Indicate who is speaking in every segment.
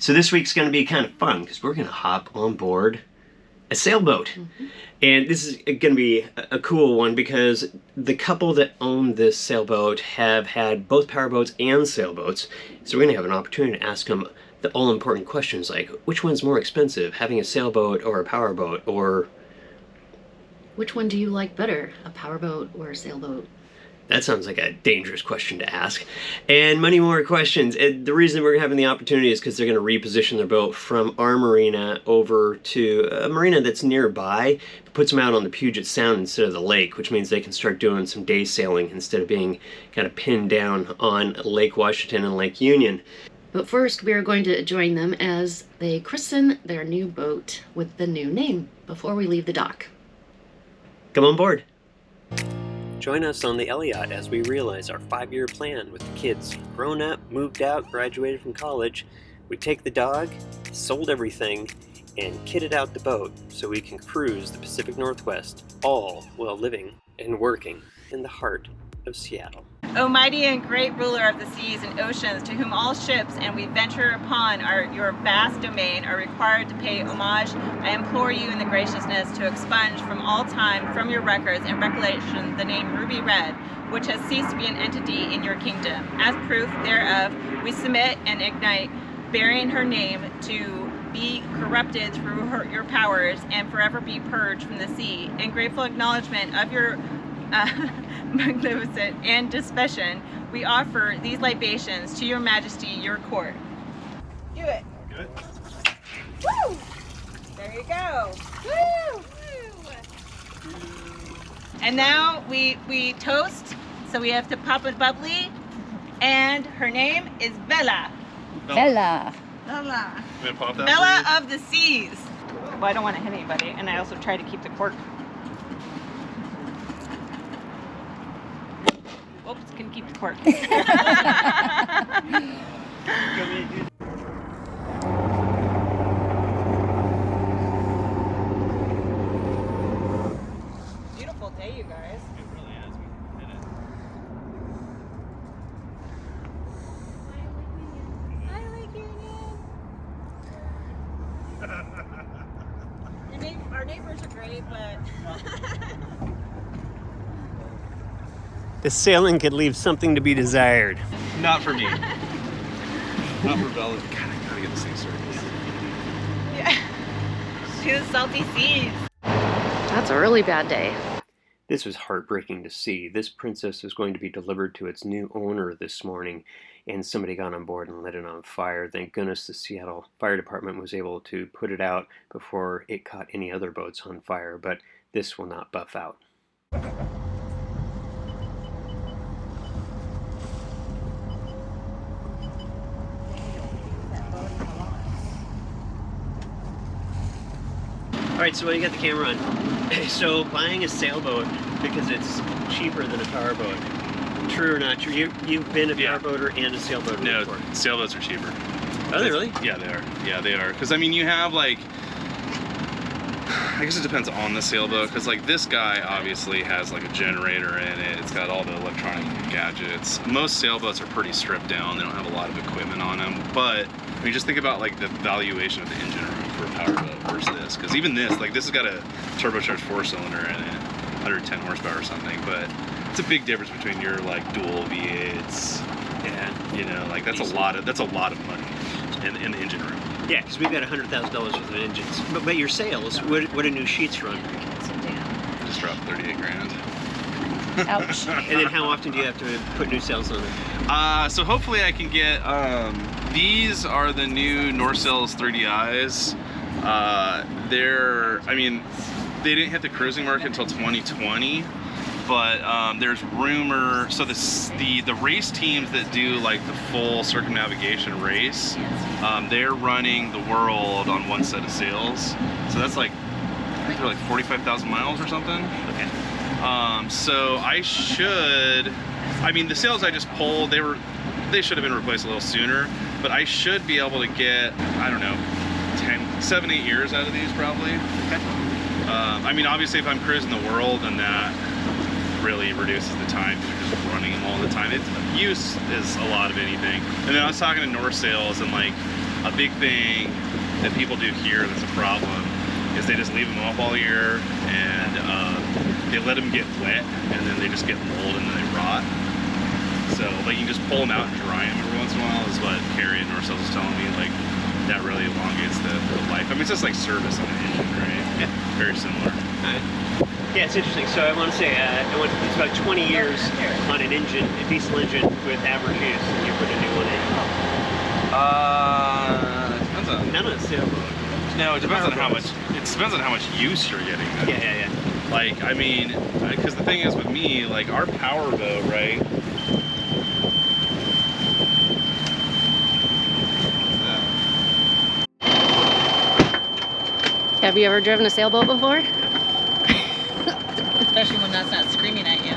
Speaker 1: So this week's going to be kind of fun because we're going to hop on board a sailboat. And this is going to be a cool one because the couple that own this sailboat have had both powerboats and sailboats. So we're going to have an opportunity to ask them the all-important questions like, which one's more expensive, having a sailboat or a powerboat, or...
Speaker 2: Which one do you like better, a powerboat or a sailboat?
Speaker 1: That sounds like a dangerous question to ask. And many more questions. And the reason we're having the opportunity is because they're going to reposition their boat from our marina over to a marina that's nearby. It puts them out on the Puget Sound instead of the lake, which means they can start doing some day sailing instead of being kind of pinned down on Lake Washington and Lake Union.
Speaker 2: But first, we are going to join them as they christen their new boat with the new name before we leave the dock.
Speaker 1: Come on board. Join us on the Elli-Yacht as we realize our 5-year plan with the kids. Grown up, moved out, graduated from college. We take the dog, sold everything, and kitted out the boat so we can cruise the Pacific Northwest, all while living and working in the heart of Seattle.
Speaker 3: O mighty and great ruler of the seas and oceans, to whom all ships and we venture upon your vast domain are required to pay homage, I implore you in the graciousness to expunge from all time from your records and recollection the name Ruby Red, which has ceased to be an entity in your kingdom. As proof thereof, we submit and ignite, bearing her name to be corrupted through your powers and forever be purged from the sea. In grateful acknowledgement of your magnificent and dispassion, we offer these libations to your majesty, your court. Do it.
Speaker 4: Good.
Speaker 3: Woo! There you go. Woo! And now we toast, so we have to pop a bubbly, and her name is Bella.
Speaker 2: Bella.
Speaker 3: Bella.
Speaker 4: I'm gonna pop that
Speaker 3: Bella of the seas. Well, I don't want to hit anybody, and I also try to keep the cork. Oops, couldn't keep the cork. Beautiful day, you guys.
Speaker 4: It really is. We did it.
Speaker 3: I like Union. Our neighbors are great, but
Speaker 1: The sailing could leave something to be desired.
Speaker 4: Not for me. Not for Bella. God, I gotta get this thing started.
Speaker 3: yeah. To the salty seas.
Speaker 2: That's a really bad day.
Speaker 1: This was heartbreaking to see. This princess is going to be delivered to its new owner this morning, and somebody got on board and lit it on fire. Thank goodness the Seattle Fire Department was able to put it out before it caught any other boats on fire, but this will not buff out. Alright, so while you got the camera on, so buying a sailboat because it's cheaper than a powerboat. True or not true? You've been a powerboater and a sailboat
Speaker 4: No,
Speaker 1: before.
Speaker 4: sailboats are cheaper.
Speaker 1: Are they really?
Speaker 4: Yeah, they are. Yeah, they are. Because I mean, you have like, I guess it depends on the sailboat. Because like this guy obviously has like a generator in it. It's got all the electronic gadgets. Most sailboats are pretty stripped down. They don't have a lot of equipment on them. But I mean, just think about like the valuation of the engine room for a powerboat versus this. Because even this, like this has got a turbocharged 4-cylinder in it, 110 horsepower or something. But it's a big difference between your like dual V8s.
Speaker 1: Yeah.
Speaker 4: You know, like that's a lot of money in the engine room.
Speaker 1: Yeah, because we've got $100,000 worth of engines. But your sales, what do new sheets run?
Speaker 4: Just dropped 38 grand.
Speaker 2: Ouch.
Speaker 1: And then how often do you have to put new sails on it?
Speaker 4: So hopefully I can get, these are the new North Sails 3DIs. I mean, they didn't hit the cruising market until 2020, but there's rumor, so the race teams that do like the full circumnavigation race, they're running the world on one set of sails. So that's like, I think they're like 45,000 miles or something.
Speaker 1: Okay.
Speaker 4: So I mean, the sails I just pulled, they should have been replaced a little sooner, but I should be able to get, I don't know, 7, 8 years out of these probably.
Speaker 1: Okay.
Speaker 4: I mean, obviously if I'm cruising the world, then that really reduces the time because you're just running them all the time. Use is a lot of anything. And then I was talking to North Sails, and like a big thing that people do here that's a problem is they just leave them up all year and they let them get wet and then they just get mold and then they rot. So like you can just pull them out and dry them every once in a while is what Carrie and North was telling me. Like that really elongates the life. I mean, it's just like service on an engine, right?
Speaker 1: Yeah.
Speaker 4: Very similar.
Speaker 1: Yeah, it's interesting. So I want to say it's about 20 years on an engine, a diesel engine with average use, and you put a new one in.
Speaker 4: Depends on.
Speaker 1: None of the sailboat.
Speaker 4: No, it depends on how much. It depends on how much use you're getting.
Speaker 1: Yeah.
Speaker 4: Like, I mean, because the thing is with me, like our power boat, right?
Speaker 2: Have you ever driven a sailboat before?
Speaker 3: Especially when that's not screaming at you.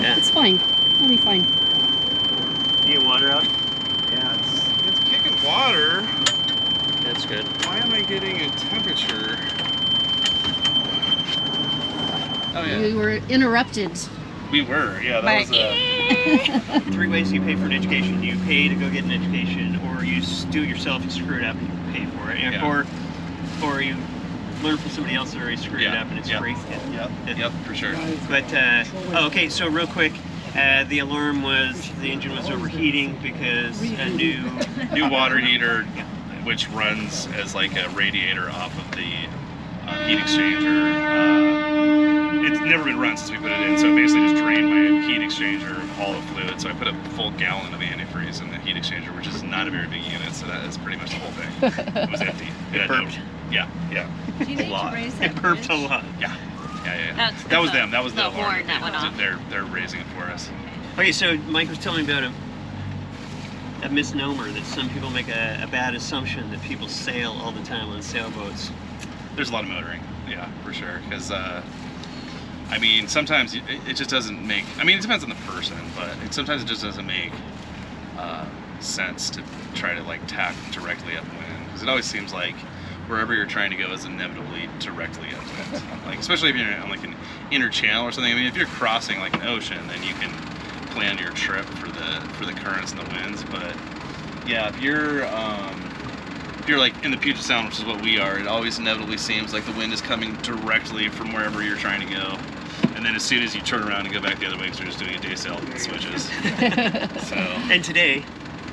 Speaker 1: Yeah.
Speaker 2: It's fine. It'll be fine.
Speaker 1: You get water out?
Speaker 4: Yeah, it's kicking water.
Speaker 1: That's good.
Speaker 4: Why am I getting a temperature? Oh yeah.
Speaker 2: You were interrupted.
Speaker 4: We were, yeah. That was
Speaker 1: 3 ways you pay for an education. You pay to go get an education, or you do it yourself and screw it up and you pay for it. And or you learn from somebody else that already screwed it up and it's free.
Speaker 4: Yep, for sure.
Speaker 1: But, okay, so real quick, the alarm was the engine was overheating because a new
Speaker 4: water heater, which runs as like a radiator off of the heat exchanger. It's never been run since we put it in, so it basically just drained my heat exchanger of all the fluid. So I put a full gallon of antifreeze in the heat exchanger, which is not a very big unit, so that is pretty much the whole thing. It was empty.
Speaker 1: It burped.
Speaker 4: Yeah.
Speaker 3: Do you need to raise that
Speaker 1: It burped a
Speaker 3: bridge?
Speaker 1: lot.
Speaker 4: Yeah.
Speaker 3: That
Speaker 4: was them. That was the alarm.
Speaker 3: horn that went off.
Speaker 4: They're raising it for us.
Speaker 1: Okay, so Mike was telling me about a misnomer that some people make a bad assumption that people sail all the time on sailboats.
Speaker 4: There's a lot of motoring. Yeah, for sure. Because I mean, sometimes it just doesn't make. I mean, it depends on the person, but sometimes it just doesn't make sense to try to like tack directly upwind. Because it always seems like wherever you're trying to go is inevitably directly upwind. Like, especially if you're on like an inner channel or something. I mean, if you're crossing like an ocean, then you can plan your trip for the currents and the winds. But yeah, if you're like in the Puget Sound, which is what we are, it always inevitably seems like the wind is coming directly from wherever you're trying to go. And then as soon as you turn around and go back the other way, because you're just doing a day sail, it switches. So.
Speaker 1: And today,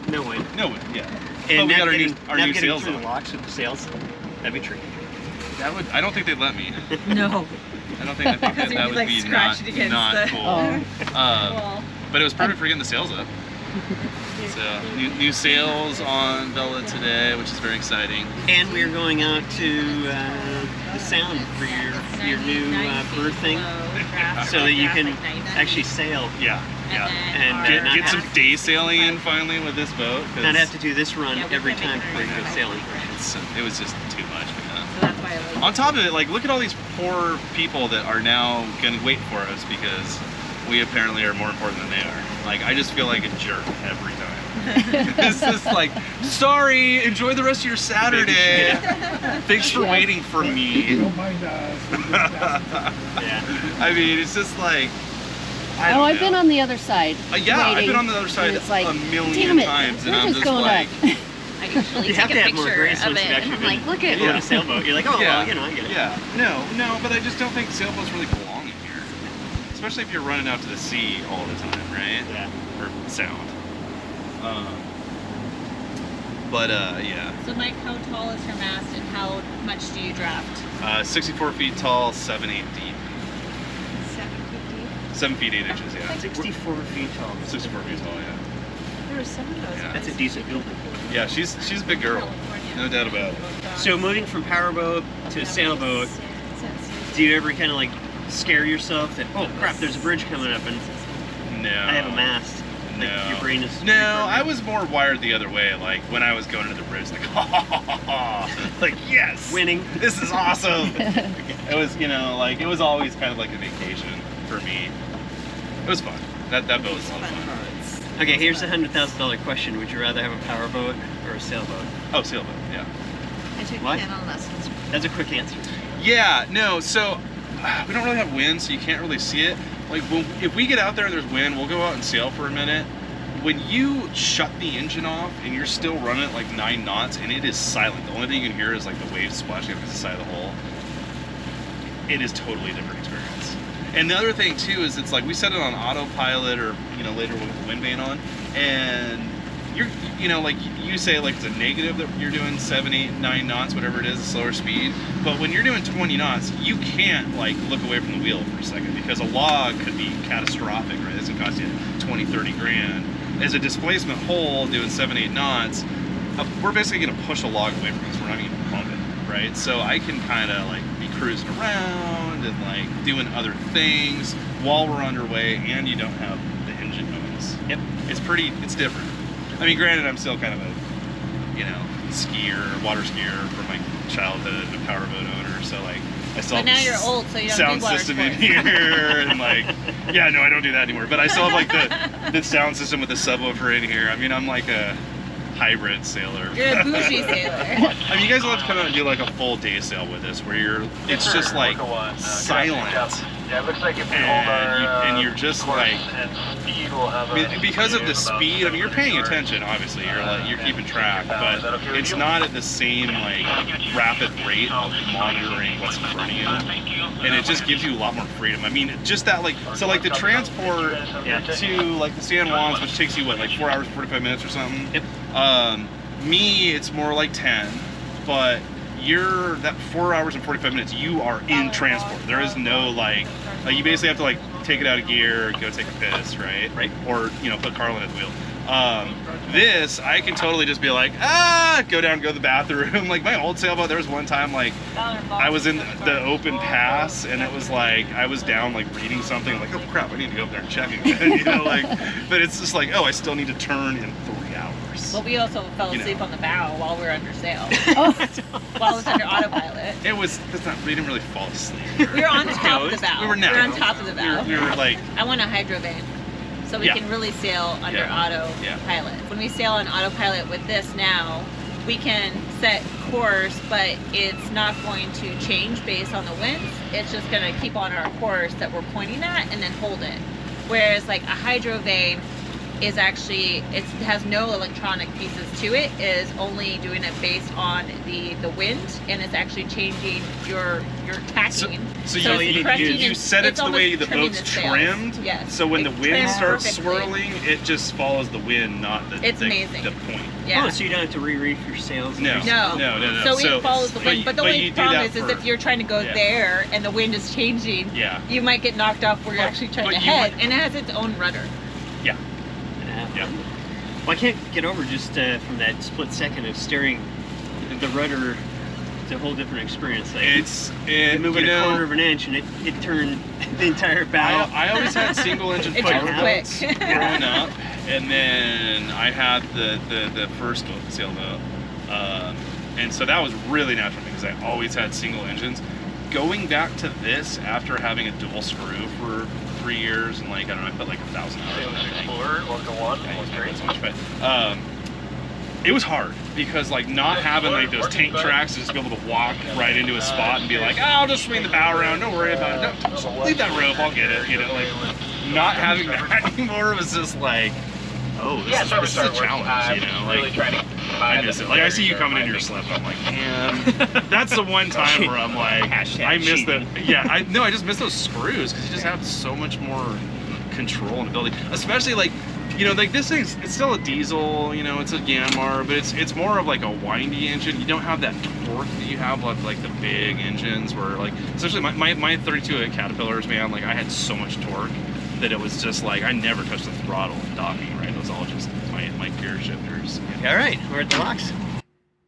Speaker 1: no wind.
Speaker 4: No wind, yeah.
Speaker 1: And
Speaker 4: but we got our new
Speaker 1: navigating
Speaker 4: sails
Speaker 1: through
Speaker 4: on.
Speaker 1: the locks with the sails. That'd be tricky.
Speaker 4: I don't think they'd let me.
Speaker 3: No.
Speaker 4: I don't think that
Speaker 3: Because
Speaker 4: would
Speaker 3: you'd be,
Speaker 4: be
Speaker 3: like, scratched against
Speaker 4: not
Speaker 3: the-
Speaker 4: cool.
Speaker 3: Well,
Speaker 4: But it was perfect for getting the sails up. So new sails on Bella today, which is very exciting.
Speaker 1: And we're going out to the Sound for your new bird thing, so that you can actually sail.
Speaker 4: Yeah.
Speaker 1: And
Speaker 4: Get some day sailing in finally with this boat.
Speaker 1: Not have to do this run
Speaker 3: Yeah, we
Speaker 1: every
Speaker 3: can
Speaker 1: time
Speaker 3: make
Speaker 1: before you
Speaker 3: it
Speaker 1: go sailing.
Speaker 4: It was just too much, man.
Speaker 3: So that's why I like
Speaker 4: On top of it, like, look at all these poor people that are now gonna wait for us because we apparently are more important than they are. Like, I just feel like a jerk every time. It's just like, sorry, enjoy the rest of your Saturday. Thanks for waiting for me.
Speaker 5: Don't mind us.
Speaker 1: Yeah.
Speaker 4: I mean, it's just like,
Speaker 2: I've been on the other side.
Speaker 4: yeah, I've
Speaker 2: waiting,
Speaker 4: been on the other side
Speaker 2: and it's like,
Speaker 4: a million
Speaker 2: damn it,
Speaker 4: times, and
Speaker 2: we're
Speaker 4: I'm
Speaker 2: just
Speaker 4: just
Speaker 2: going
Speaker 4: like,
Speaker 2: up.
Speaker 3: I usually
Speaker 1: You have
Speaker 3: take
Speaker 1: to
Speaker 3: a
Speaker 1: have more
Speaker 3: picture
Speaker 1: grace
Speaker 3: of
Speaker 1: once
Speaker 3: it,
Speaker 1: you've actually
Speaker 3: and I'm
Speaker 1: been
Speaker 3: like, look at
Speaker 1: on a sailboat. You're like, oh,
Speaker 4: yeah,
Speaker 1: well, you know, I get it.
Speaker 4: yeah, no, but I just don't think sailboats really belong in here, especially if you're running out to the sea all the time, right?
Speaker 1: Yeah.
Speaker 4: Or sound. Yeah.
Speaker 3: So Mike, how tall is your mast and how much do you draft?
Speaker 4: 64 feet tall, 7 8 deep.
Speaker 3: 750.
Speaker 4: 7 feet 8 inches, yeah.
Speaker 1: 64 feet tall.
Speaker 4: 64 feet tall, yeah.
Speaker 3: There were some of those.
Speaker 4: Yeah.
Speaker 1: That's a decent building.
Speaker 4: Yeah, she's a big girl, no doubt about it.
Speaker 1: So moving from powerboat to a sailboat, do you ever kind of like scare yourself that, oh crap, there's a bridge coming up and
Speaker 4: No.
Speaker 1: I have a mast? Like,
Speaker 4: No.
Speaker 1: your brain is
Speaker 4: No, I was more wired the other way. Like when I was going to the bridge, like, like yes,
Speaker 1: winning.
Speaker 4: this is awesome. It was, like it was always kind of like a vacation for me. It was fun. That boat was a lot of fun.
Speaker 1: Okay, here's the $100,000 question: would you rather have a powerboat or a sailboat?
Speaker 4: Oh, sailboat, yeah.
Speaker 3: I took
Speaker 1: What?
Speaker 3: piano lessons.
Speaker 1: That's a quick answer.
Speaker 4: Yeah, no. So we don't really have wind, so you can't really see it. Like if we get out there and there's wind, we'll go out and sail for a minute. when you shut the engine off and you're still running at like 9 knots and it is silent, the only thing you can hear is like the waves splashing against the side of the hull, it is totally a different experience. And the other thing too is it's like we set it on autopilot, or later with the wind vane on, and you're like you say like it's a negative that you're doing 7, 8, 9 knots, whatever it is, a slower speed. But when you're doing 20 knots, you can't like look away from the wheel for a second, because a log could be catastrophic, right? It's gonna cost you 20, 30 grand. As a displacement hull doing 7, 8 knots, we're basically gonna push a log away from us. We're not even bumping, right? So I can kind of like be cruising around and like doing other things while we're underway, and you don't have the engine noise.
Speaker 1: Yep.
Speaker 4: It's different. I mean, granted, I'm still kind of a, skier, water skier from my childhood, a powerboat owner, so like I still
Speaker 3: But
Speaker 4: have
Speaker 3: now
Speaker 4: this
Speaker 3: you're old, so you don't
Speaker 4: sound
Speaker 3: do water
Speaker 4: system in
Speaker 3: sports.
Speaker 4: here, and like, yeah, no, I don't do that anymore. But I still have like the sound system with the subwoofer in here. I mean, I'm like a hybrid sailor.
Speaker 3: You're a bougie sailor.
Speaker 4: I mean, you guys will have to come out and do like a full day sail with us, where it's just like silent.
Speaker 5: Yeah, it looks like if we hold our
Speaker 4: and you're just
Speaker 5: course
Speaker 4: like,
Speaker 5: and speed, we'll have
Speaker 4: because of the
Speaker 5: about
Speaker 4: speed. I mean, you're paying
Speaker 5: 70
Speaker 4: attention, obviously. You're keeping track,
Speaker 5: Is that
Speaker 4: but
Speaker 5: okay with
Speaker 4: it's
Speaker 5: you?
Speaker 4: not at the same like rapid rate of monitoring what's in front of you, and it just gives you a lot more freedom. I mean, just that like the transport to like the San Juans, which takes you what, like 4 hours 45 minutes or something.
Speaker 1: Yep.
Speaker 4: Me, it's more like 10, but you're that 4 hours and 45 minutes you are in transport. There is no like you basically have to like take it out of gear, go take a piss, right, or put Carlin at the wheel. This I can totally just be like, go down, go to the bathroom. Like my old sailboat, there was one time like I was in the open pass, and it was like I was down like reading something, like, oh crap, I need to go up there and check again. But it's just like, I still need to turn in 3 hours.
Speaker 3: Well, we also fell asleep on the bow while we were under sail. While it was under autopilot.
Speaker 4: We didn't really fall asleep.
Speaker 3: We were on top of the bow.
Speaker 4: We were now.
Speaker 3: on top of the bow.
Speaker 4: We were like,
Speaker 3: I want a hydro vane, so we can really sail under autopilot. When we sail on autopilot with this now, we can set course, but it's not going to change based on the winds. It's just going to keep on our course that we're pointing at and then hold it. Whereas like a hydro vane is actually, it has no electronic pieces to it, is only doing it based on the wind, and it's actually changing your tacking.
Speaker 4: So
Speaker 3: it's correcting
Speaker 4: you
Speaker 3: and
Speaker 4: set it
Speaker 3: it's
Speaker 4: to the way
Speaker 3: almost
Speaker 4: the
Speaker 3: trimming
Speaker 4: boat's
Speaker 3: the sails.
Speaker 4: trimmed.
Speaker 3: Yes.
Speaker 4: So when the
Speaker 3: It's
Speaker 4: wind
Speaker 3: trimmed
Speaker 4: starts
Speaker 3: perfectly.
Speaker 4: swirling, it just follows the wind, not the
Speaker 3: amazing.
Speaker 4: the point.
Speaker 3: Yeah.
Speaker 1: Oh, so you don't have to re-reef your sails?
Speaker 4: No.
Speaker 3: No. So it follows the wind. But the only
Speaker 4: you do
Speaker 3: problem
Speaker 4: that
Speaker 3: is if you're trying to go there and the wind is changing, you might get knocked off where you're actually trying to head, and it has its own rudder.
Speaker 4: Yeah.
Speaker 1: Well, I can't get over just from that split second of steering the rudder. It's a whole different experience. Like you move it a quarter of an inch and it turned the entire bow.
Speaker 4: I always had single engine
Speaker 3: It turns
Speaker 4: powerboats
Speaker 3: quick.
Speaker 4: growing up, and then I had the first sailboat, and so that was really natural because I always had single engines. Going back to this after having a dual screw for 3 years, and like I don't know, I put like 1,000 hours on that thing. So much, but it was hard because like not having like those tank tracks to just be able to walk right into a spot and be like, I'll just swing the bow around, don't worry about it, just leave that rope, I'll get it, like not having that anymore was just like, this is a challenge, like I miss it. Like I see you coming into your slip, I'm like, man, that's the one time where I'm like, I miss that. I just miss those screws because you just have so much more control and ability, especially like like this thing's, it's still a diesel, it's a Yanmar, but it's more of like a windy engine. You don't have that torque that you have with like the big engines where like, especially my 32 Caterpillars, man, like I had so much torque that it was just like I never touched the throttle and docking, right? It was all just my gear shifters.
Speaker 1: All right, we're at the locks.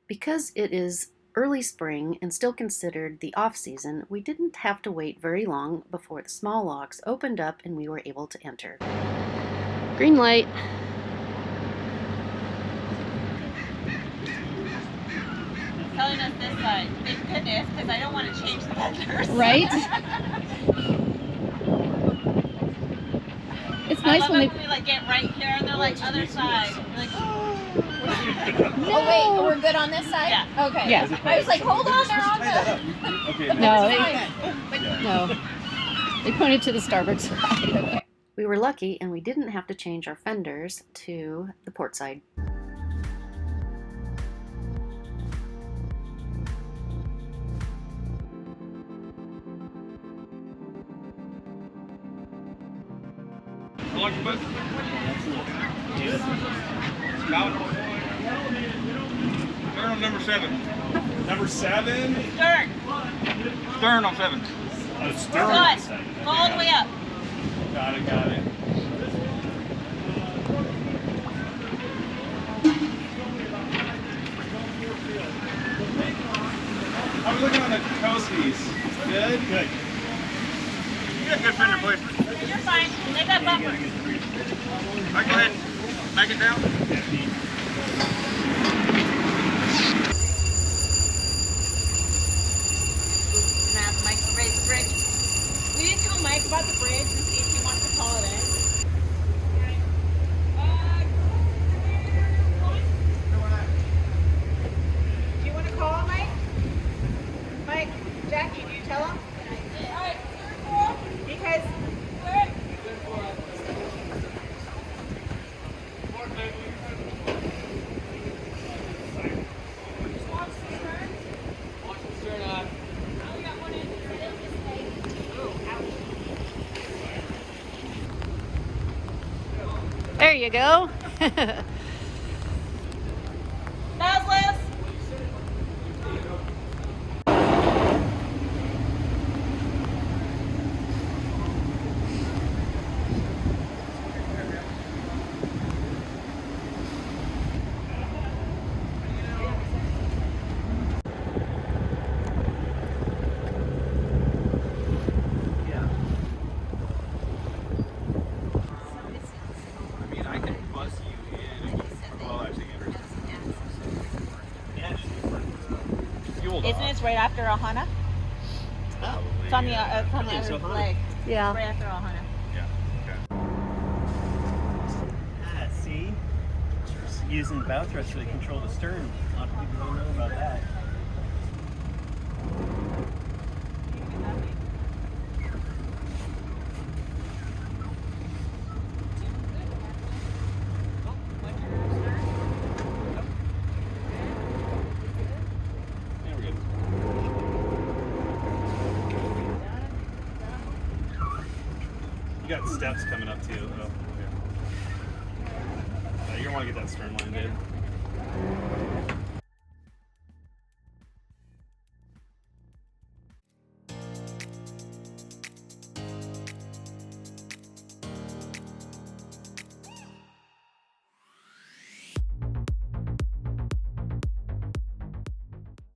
Speaker 2: Because it is early spring and still considered the off-season, we didn't have to wait very long before the small locks opened up and we were able to enter. Green light.
Speaker 3: Telling us this side. Thank goodness, because I don't want to change the holders.
Speaker 6: Right? It's
Speaker 3: I
Speaker 6: nice
Speaker 3: love
Speaker 6: when
Speaker 3: it
Speaker 6: they...
Speaker 3: when we like get right here and they're like other side. You're like,
Speaker 6: Oh wait, we're good on this side?
Speaker 3: Yeah.
Speaker 6: Okay.
Speaker 2: Yeah.
Speaker 6: I was like, hold on, they're on the...
Speaker 2: No, they pointed to the starboard side. Okay. We were lucky and we didn't have to change our fenders to the port side.
Speaker 7: Stern on number 7. Number 7?
Speaker 3: Stern.
Speaker 7: Stern on 7.
Speaker 3: Stern. Go all the way up.
Speaker 7: Got it. I was looking on the coasties. Good? Good. You got good fender placement.
Speaker 3: You're fine. They got bumpers.
Speaker 7: All right, go ahead. Back it down.
Speaker 3: Ask Mike to raise the bridge. We need to tell Mike about the bridge and see if he wants to call it in. Do you want to call it, Mike? Mike, Jackie, do you tell him? Alright, because
Speaker 2: There you go.
Speaker 3: Nose loose. Isn't it right after Ohana? It's on the other leg.
Speaker 2: Yeah.
Speaker 3: Right after Ohana.
Speaker 1: See? Just using the bow thruster to control the stern. A lot of people don't know about that.
Speaker 7: You got steps coming up too. Oh, okay. You're gonna want to get that stern line, dude.